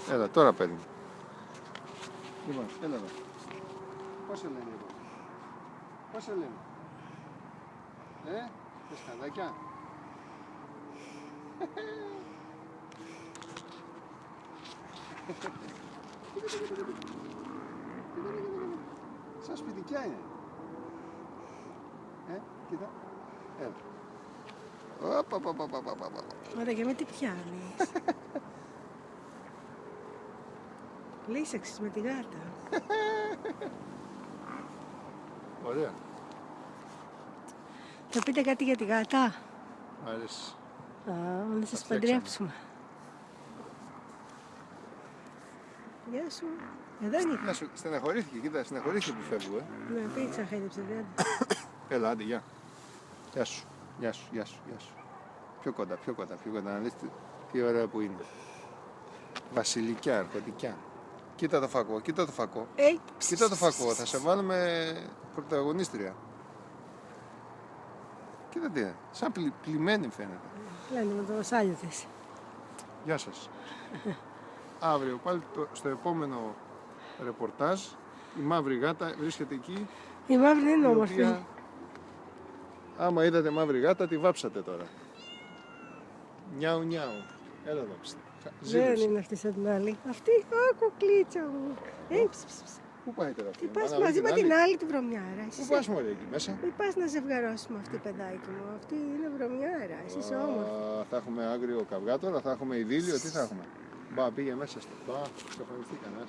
Έλα, τώρα παίρνει. Λοιπόν, έλα εδώ. Πώς σε λένε εδώ? Πώς σε λένε? Θες χαδάκια? Σαν σπιτικιά είναι. Κοίτα. Έλα. Ωραία, και με τι πιάνεις? Λύσαξες με τη γάτα. Ωραία. Θα πείτε κάτι για τη γάτα? Μ' αρέσει. Να σας φτιάξαμε. παντρέψουμε. Γεια σου. Εδώ είναι. Να σου στεναχωρήθηκε, κοίτα, στεναχωρήθηκε που φεύγω, Ναι, πίτσα χάιδεψε δέντα. Έλα, άντε, γεια. Γεια σου, γεια σου, γεια σου, γεια σου. Πιο κοντά, πιο κοντά, πιο κοντά, να δεις τι ωραία που είναι. Βασιλικιά, αρχοντικιά. Κοίτα το φακό, κοίτα το φακό. Κοίτα το φακό, θα σε βάλουμε πρωταγωνίστρια. Κοίτα τι είναι, σαν πλημμένη φαίνεται. Λένε με το βασάλιο της. Γεια σας. Αύριο πάλι στο επόμενο ρεπορτάζ η μαύρη γάτα βρίσκεται εκεί. Η μαύρη δεν είναι η όμορφη. οποία, άμα είδατε μαύρη γάτα, τη βάψατε τώρα. Νιάου νιάου. Έλα εδώ. Δεν είναι αυτή σαν την άλλη. Αυτή, κουκλίτσα μου. Πού πάει τώρα αυτή? Τι πας μαζί με την άλλη τη βρωμιάρα. Πού πας μωρέ εκεί μέσα? Μην πας να ζευγαρώσουμε αυτή, παιδάκι μου. Αυτή είναι βρωμιάρα. Εσύ είσαι όμορφη. Θα έχουμε άγριο καυγά τώρα, θα έχουμε ειδήλιο, τι θα έχουμε? Μπα, πήγε μέσα στο. Μπα, σκαφανιστήκανε.